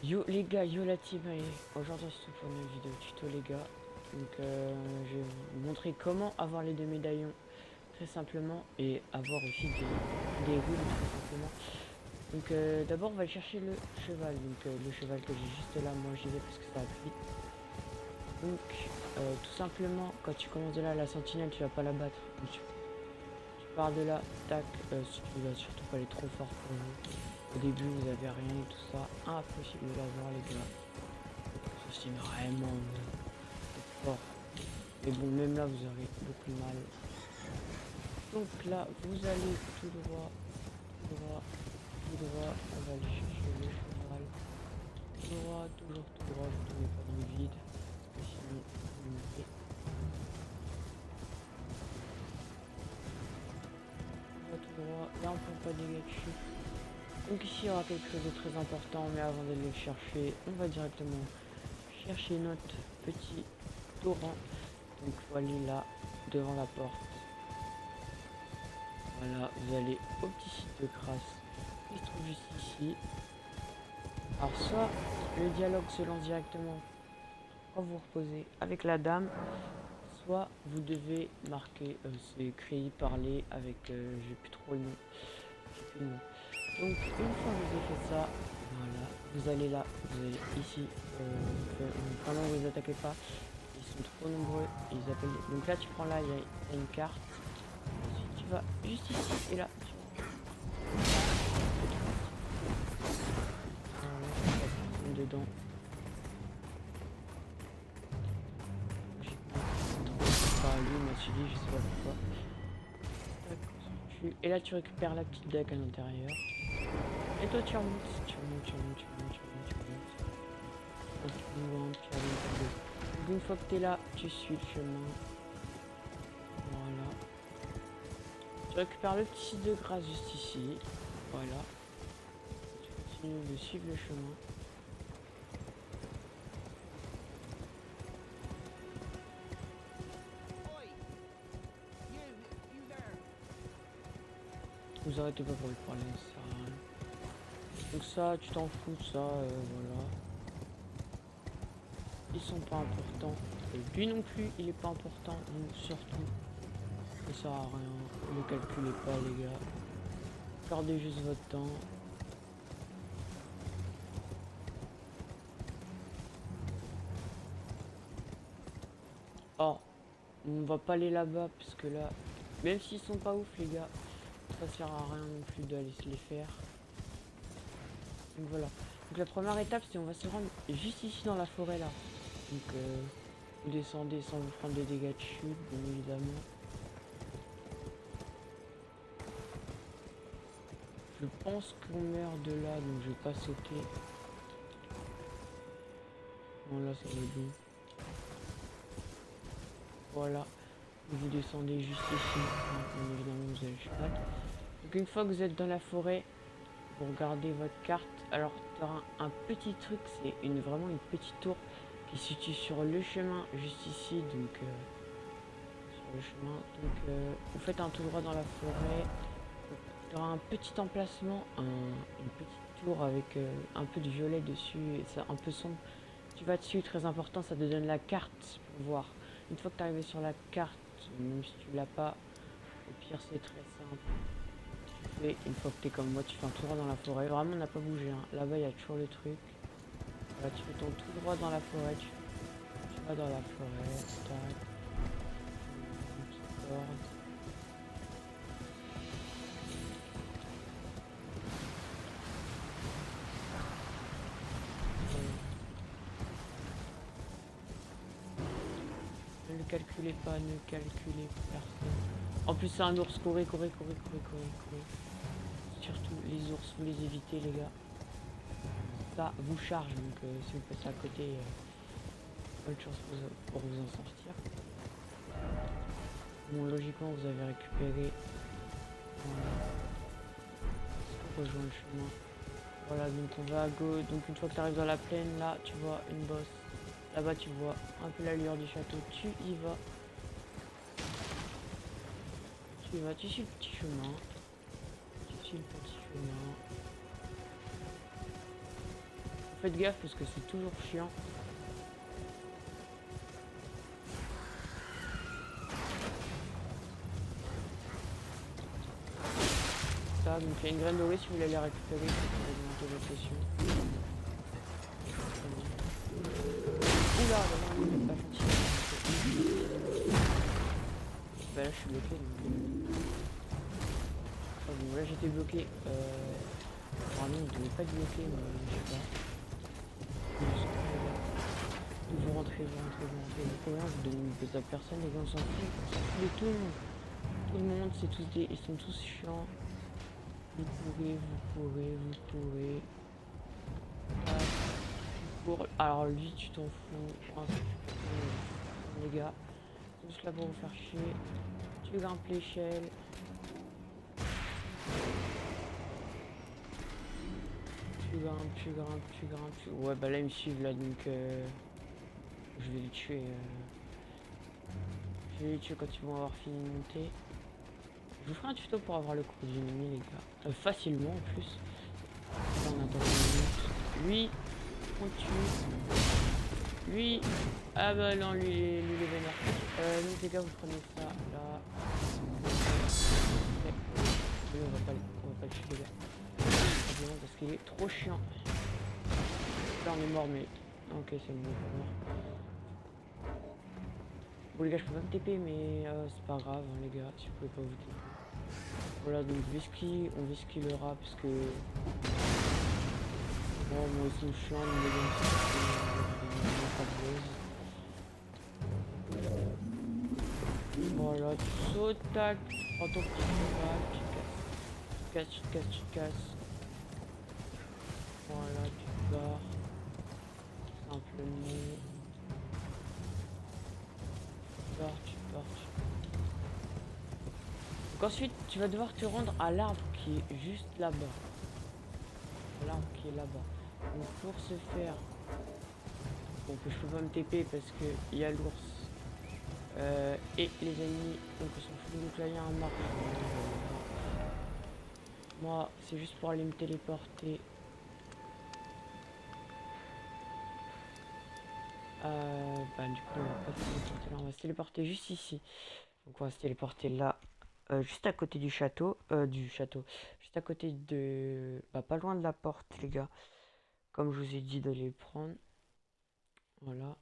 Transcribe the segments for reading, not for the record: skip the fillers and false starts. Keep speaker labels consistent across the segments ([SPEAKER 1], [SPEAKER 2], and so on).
[SPEAKER 1] Yo les gars, yo la team, et aujourd'hui c'est pour une vidéo tuto les gars. Donc je vais vous montrer comment avoir les deux médaillons très simplement et avoir aussi des runes très simplement. Donc d'abord on va chercher le cheval, donc le cheval que j'ai juste là, moi j'y vais parce que ça va plus vite. Donc tout simplement quand tu commences de là, la sentinelle tu vas pas la battre. Donc, tu pars de là, tac, si tu vas surtout pas aller trop fort pour vous. Au début vous avez rien et tout ça, impossible de l'avoir les gars. C'est vraiment fort. Mais bon, même là, vous aurez beaucoup de mal. Donc là, vous allez tout droit, tout droit, tout droit. On va aller chercher le cheval. Tout droit, toujours tout droit. Vous ne tournez pas dans le vide. Parce que sinon, vous mourrez. Tout droit, tout droit. Là, on prend pas de dégâts de chute. Donc ici, il y aura quelque chose de très important. Mais avant d'aller le chercher, on va directement chercher notre petit torrent. Donc, il faut aller là, devant la porte. Voilà, vous allez au petit site de crasse qui se trouve juste ici. Alors soit le dialogue se lance directement quand vous reposez avec la dame, soit vous devez marquer, c'est écrit, parler avec, j'ai plus trop le nom, j'ai plus le nom. Donc une fois que vous avez fait ça, voilà, vous allez là, vous allez ici, vraiment vous attaquez pas, ils sont trop nombreux, ils appellent, donc là tu prends là, il y a une carte, ensuite tu vas juste ici, et là, dedans. Enfin, lui m'a suivi, je sais pas pourquoi. Et là tu récupères la petite deck à l'intérieur. Et toi tu remontes, tu remontes, tu remontes, tu remontes, tu remontes, tu remontes. Tu remontes. Donc une fois que t'es là, tu suis le chemin. Voilà. Tu récupères le petit site de grâce juste ici. Voilà. Tu continues de suivre le chemin. Vous arrêtez pas pour le parler, ça sert à rien. Donc ça, tu t'en fous de ça, voilà. Ils sont pas importants. Et lui non plus, il est pas important, donc surtout. Ça sert à rien, ne calculez pas les gars. Gardez juste votre temps. Or, on va pas aller là-bas parce que là, même s'ils sont pas ouf les gars, ça sert à rien non plus d'aller se les faire. Donc voilà. Donc la première étape c'est on va se rendre juste ici dans la forêt là. Donc vous descendez sans vous prendre des dégâts de chute bien évidemment. Je pense qu'on meurt de là donc je vais pas sauter. Non là ça va être bon. Voilà. Vous descendez juste ici. Bien évidemment vous avez le cheval. Donc une fois que vous êtes dans la forêt, vous regardez votre carte. Alors tu auras un petit truc, c'est vraiment une petite tour qui se situe sur le chemin juste ici. Donc sur le chemin. Donc vous faites un tout droit dans la forêt. Tu auras un petit emplacement, une petite tour avec un peu de violet dessus et c'est un peu sombre. Tu vas dessus, très important, ça te donne la carte pour voir. Une fois que tu es arrivé sur la carte, même si tu l'as pas, au pire c'est très simple. Tu fais, une fois que tu es comme moi, tu fais un tout droit dans la forêt. Vraiment on n'a pas bougé, hein. Là-bas il y a toujours le truc. Là tu fais ton tout droit dans la forêt, tu vas dans la forêt, tac, une petite corde. Ne le calculez pas, ne calculez personne. En plus c'est un ours, courez, courez, courez, courez, courez, courez. Surtout les ours, vous les évitez les gars. Ça vous charge, donc si vous passez à côté, bonne chance pour vous en sortir. Bon, logiquement vous avez récupéré. Voilà. On rejoint le chemin. Voilà, donc on va à gauche. Donc une fois que tu arrives dans la plaine, là tu vois une bosse. Là-bas tu vois un peu la lueur du château. Tu y vas. Tu y vas, tu suis le petit chemin. Tu suis le petit chemin. faites gaffe parce que c'est toujours chiant. Ça, donc il y a une graine dorée si vous voulez la récupérer pour augmenter votre session. Oula, là, non, il est pas gentil. Bah là je suis bloqué donc... Enfin, bon, là j'étais bloqué. Enfin non, il devait pas être bloqué mais je sais pas. Vous rentrez. Le problème, vous donnez une pause à personne, les gars, on s'en fout de tout le monde. Tout le monde, c'est tous des... Ils sont tous chiants. Vous courez. Ah, tu cours. Alors lui, tu t'en fous. Oh, les gars, c'est juste là pour vous faire chier. Tu grimpes l'échelle. Tu grimpes. Ouais, bah là, ils me suivent là, donc... Je vais les tuer. Je vais les tuer quand ils vont avoir fini de monter. Je vous ferai un tuto pour avoir le cours d'ennemi, les gars. Facilement en plus. Là, on attend 1 minute. Lui, on tue. Lui, ah bah non, lui il est vénère. Donc les gars, vous prenez ça là. Okay. Lui, on va pas le tuer, les gars. Simplement parce qu'il est trop chiant. Là, on est mort, mais. Ok, c'est bon, on est mort. Bon les gars, je peux pas me TP mais c'est pas grave hein, les gars, si vous pouvez pas vous TP. Voilà, donc on vesquillera parce que bon, moi aussi je suis chiant, mais voilà, tu sautes, tac, tu prends ton petit cheval, tu casses. Voilà, tu pars simplement. Tu pars. Donc ensuite, tu vas devoir te rendre à l'arbre qui est juste là-bas. Donc pour ce faire, donc je peux pas me TP parce que il y a l'ours et les ennemis, donc ils sont fous. Donc là il y a un marche. Moi, c'est juste pour aller me téléporter. Du coup, on va pas se téléporter là, on va se téléporter juste ici. Donc on va se téléporter là. Juste à côté du château, juste à côté de, pas loin de la porte les gars, comme je vous ai dit d'aller le prendre, voilà.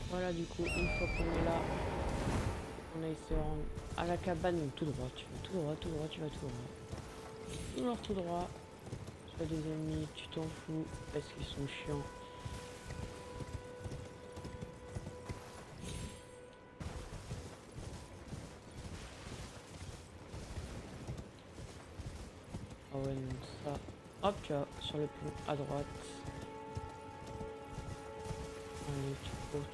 [SPEAKER 1] Voilà, du coup une fois qu'on est là, on a essayé de rendre à la cabane, donc tout droit, tu vas tout droit, toujours tout droit. Tu as des ennemis, tu t'en fous parce qu'ils sont chiants. Ah ouais, donc ça. Hop, tu as sur le pont à droite. Allez, tu cours.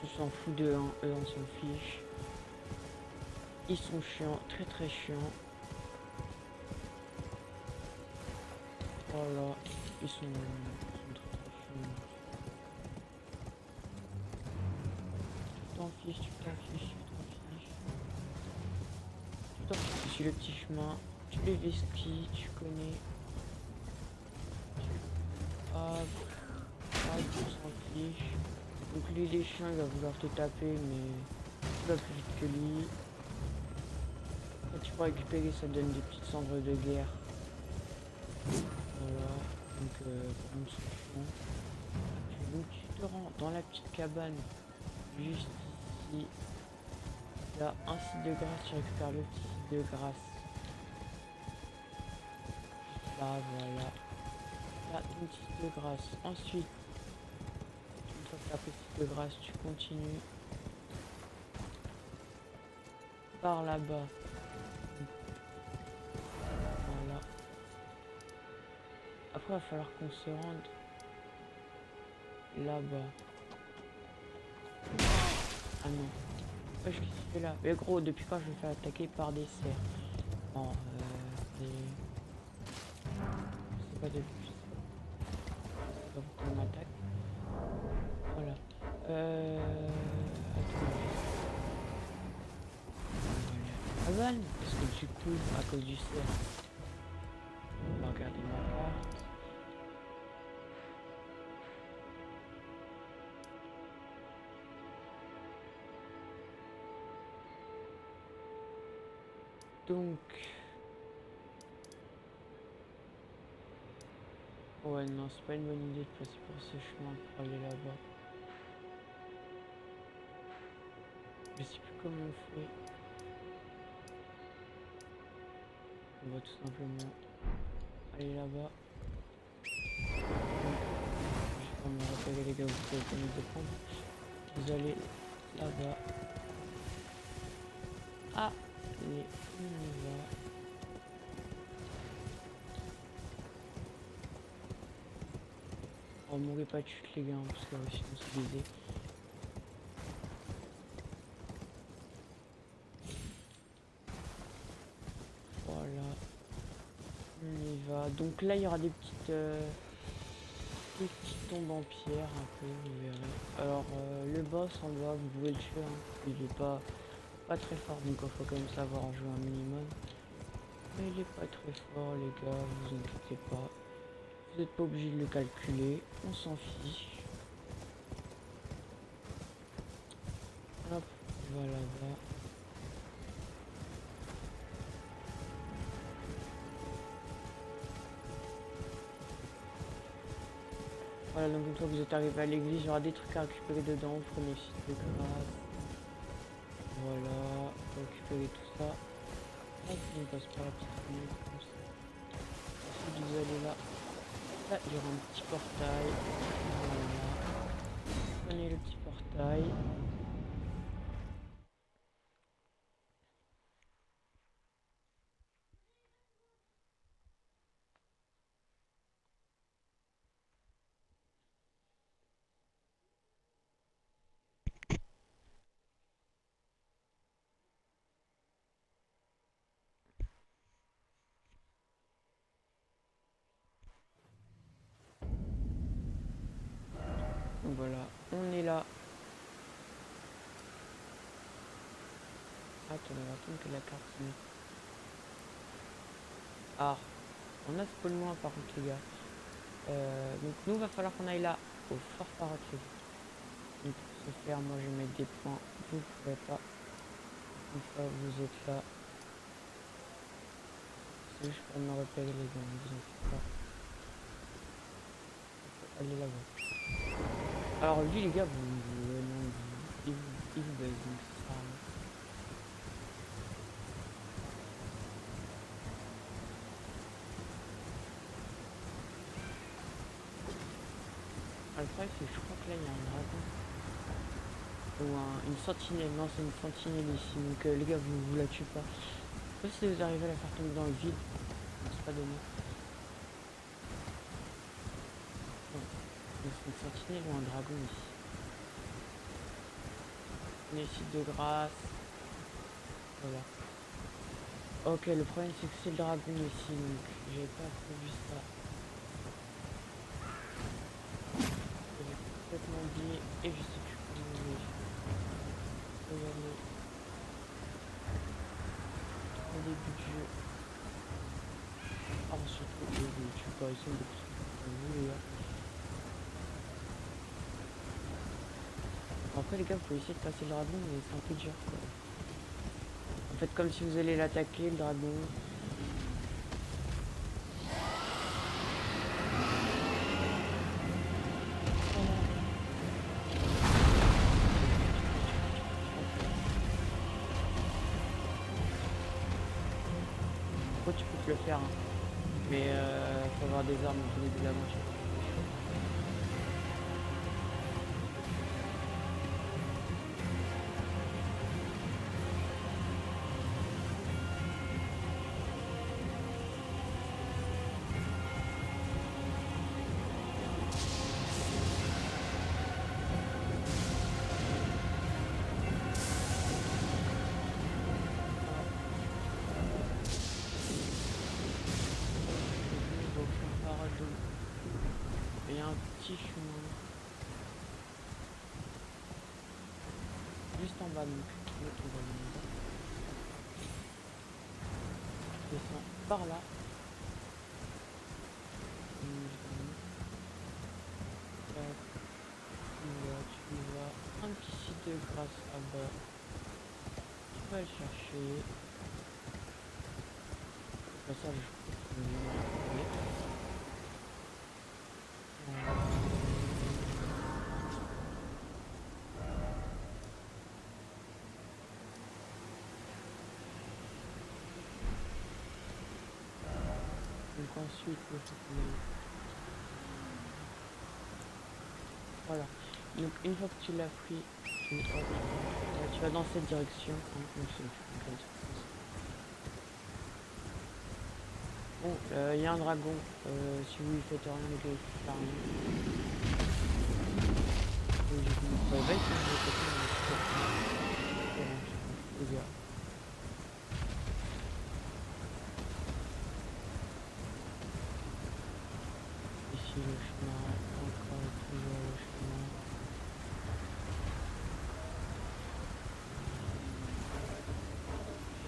[SPEAKER 1] Tu s'en fous d'eux, hein. Eux on s'en fiche. Ils sont chiants, très chiants. Voilà, ils sont très chiants. Tu t'en fiches. Tu suis le petit chemin. Tu les vesquilles, tu connais. Hop, tu s'en fiche. Donc lui, les chiens, il va vouloir te taper, mais tu vas plus vite que lui. Quand tu peux récupérer, ça donne des petites cendres de guerre. Voilà, donc une solution. Donc tu te rends dans la petite cabane, juste ici. Il y a un site de grâce, tu récupères le petit site de grâce. Là, voilà. Là, une petite de grâce. Ensuite, une fois que tu as pris le site de grâce, tu continues par là-bas. Voilà. Après, il va falloir qu'on se rende là-bas. Ah non. Qu'est-ce qu'il fait là? Mais gros, depuis quand je me fais attaquer par des cerfs? Non, c'est pas depuis. Donc on m'attaque. Voilà. Attends. Ah bah cabane, parce que du coup, à cause du cerf, on va regarder ma carte. Donc... Ouais, non, c'est pas une bonne idée de passer par ce chemin pour aller là-bas. Je sais plus comment on fait. On va tout simplement aller là-bas. Donc, juste pour me repérer les gars, vous pouvez permettre de prendre. Vous allez là-bas. Ah, et on y va. On mourrait pas de chute les gars, parce que sinon c'est baisé. Voilà, on y va. Donc là il y aura des petites tombes en pierre un peu, vous verrez. Alors le boss en bas, vous pouvez le tuer, hein. Il est pas très fort, donc il faut quand même savoir en jouer un minimum. Mais il est pas très fort les gars, vous inquiétez pas. Vous n'êtes pas obligé de le calculer, on s'en fiche. Hop, voilà, là. Voilà, donc une fois que vous êtes arrivé à l'église, il y aura des trucs à récupérer dedans. Vous prenez le site de grâce. Voilà, récupérer tout ça. Hop, on passe par la petite fenêtre comme ça. Ensuite, vous allez là. Là, il y aura un petit portail. Voilà. Prenez le petit portail. Donc voilà, on est là. Attends, on va attendre que la carte se mette. Ah, on a ce loin par contre les gars. Donc nous, il va falloir qu'on aille là, au fort paratrip. Donc pour ce faire, moi je vais mettre des points. Vous ne pourrez pas. Une fois que vous êtes là. C'est juste pour me repérer les gars, ne vous inquiétez pas. Allez là-bas. Alors lui les gars, il vous baise, donc ça sert à rien. Ah, le problème c'est que je crois que là il y a un dragon. Ou une sentinelle, non c'est une sentinelle ici, donc les gars vous la tuez pas. Sauf si vous arrivez à la faire tomber dans le vide, c'est pas donné. Non, c'est une sentinelle ou un dragon ici. On est ici de grâce. Voilà. Ok, le problème c'est que c'est le dragon ici, donc j'ai pas prévu ça. J'avais complètement oublié et je sais plus comment on est. Regardez. Au début du jeu. Ah, surtout, je ne tue pas, ils sont des petits. Vous les gars. Après les gars, vous pouvez essayer de passer le dragon, mais c'est un peu dur quoi. En fait, comme si vous allez l'attaquer, le dragon. Tu peux te le faire, hein. Mais faut avoir des armes bien évidemment. Il y a un petit chemin juste en bas donc on va descends par là. Tu vas un petit site de grâce à bas. Tu vas le chercher. Au passage, je vais le retrouver. Donc ensuite, voilà. Donc une fois que tu l'as pris, tu vas dans cette direction. Bon, il y a un dragon. Si vous lui faites rien, les gars, il fait rien. Donc, du coup, va essayer de le péter, les gars. Ici le chemin, encore et toujours le chemin.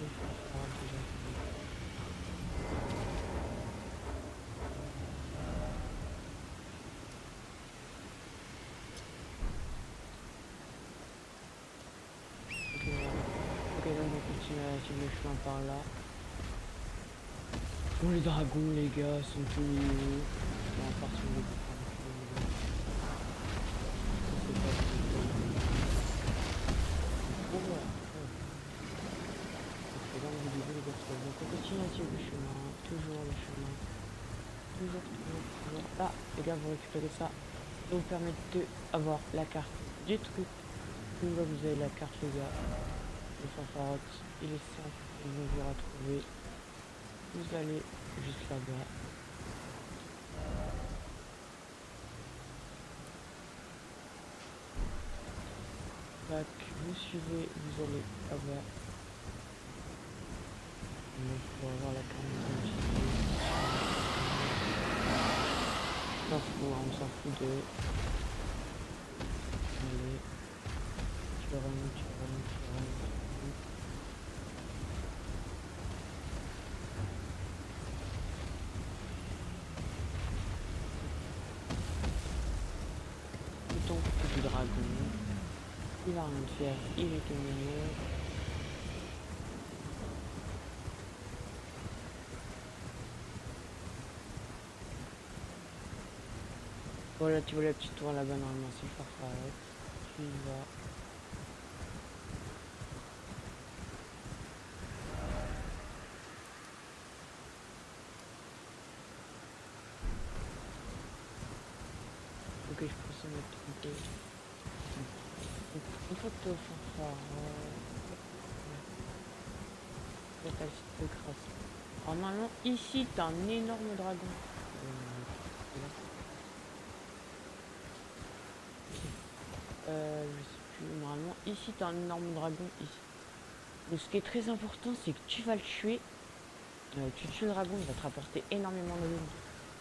[SPEAKER 1] Et je vais faire déjà. Ok, voilà. Ok, donc on continue à suivre le chemin par là. Bon, les dragons, les gars, sont tous mignons. On va partir de bon, voilà. Donc, dans la vidéo, les gars, donc on continue à suivre le chemin. Toujours le chemin. Toujours. Là, les gars, vous récupérez ça. Ça vous permet d'avoir la carte du truc. Une fois que vous avez la carte, les gars, le fanfarote, il est simple, vous vous retrouvez. Vous allez juste là-bas. Tac, vous suivez, vous allez là-bas. Pour avoir la carte d'identité. On s'en fout de. Allez. Tu remontes. Le temps du dragon. Il va rien te faire, il est mignon. Voilà, tu vois la petite tour là-bas, normalement c'est le farfaret. Tu y vas. Ok, je pensais m'être trompé. Donc, une fois que tu es au farfaret, là t'as le site de grâce. Alors normalement, ici t'as un énorme dragon. Je sais plus, normalement, ici t'as un énorme dragon, ici. Donc ce qui est très important, c'est que tu vas le tuer. Tu tues le dragon, il va te rapporter énormément de runes.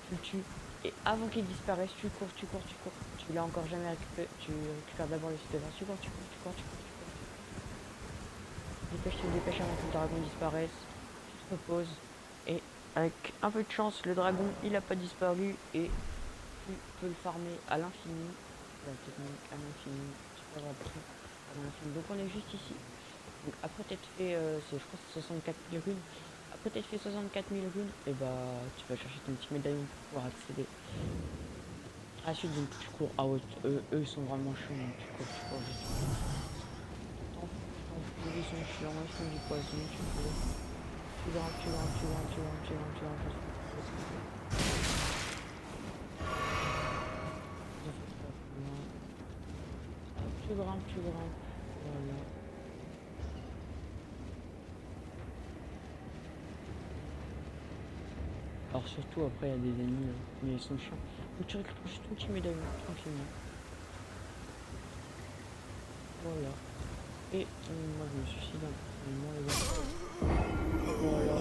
[SPEAKER 1] Tu le tues. Et avant qu'il disparaisse, tu cours. Tu l'as encore jamais récupéré. Tu récupères d'abord le site de base. Tu cours. Dépêche avant que le dragon disparaisse. Tu te reposes. Et avec un peu de chance, le dragon, il a pas disparu. Et tu peux le farmer à l'infini. La technique à l'infini. Tu peux avoir tout à l'infini. Donc on est juste ici. Donc après t'être fait, je crois que c'est 64 000 runes. Après t'être fait 64 000 runes, et bah tu vas chercher ton petit médaillon pour pouvoir accéder à la suite. Donc tu cours. Ah ouais, eux ils sont vraiment chiants. Donc tu cours juste. T'en fous, ils sont chiants, ils font du poison, tu cours. Tu grimpes. Tu grimpes. Voilà. Alors surtout après il y a des ennemis, mais ils sont chiants. Donc tu récupères juste ton petit médaillon, tranquillement. Voilà. Et moi je me suicide un peu, les gars. Voilà.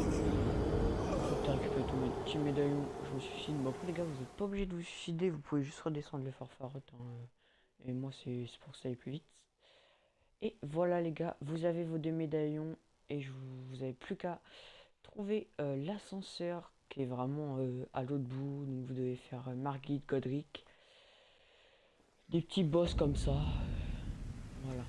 [SPEAKER 1] Faut que tu récupères ton petit médaillon, je me suicide. Bon après les gars, vous n'êtes pas obligé de vous suicider, vous pouvez juste redescendre le farfarote. Et moi c'est pour que ça aille plus vite. Et voilà les gars, vous avez vos deux médaillons et vous avez plus qu'à trouver l'ascenseur qui est vraiment à l'autre bout. Donc vous devez faire Margit, Godric, des petits boss comme ça. Voilà.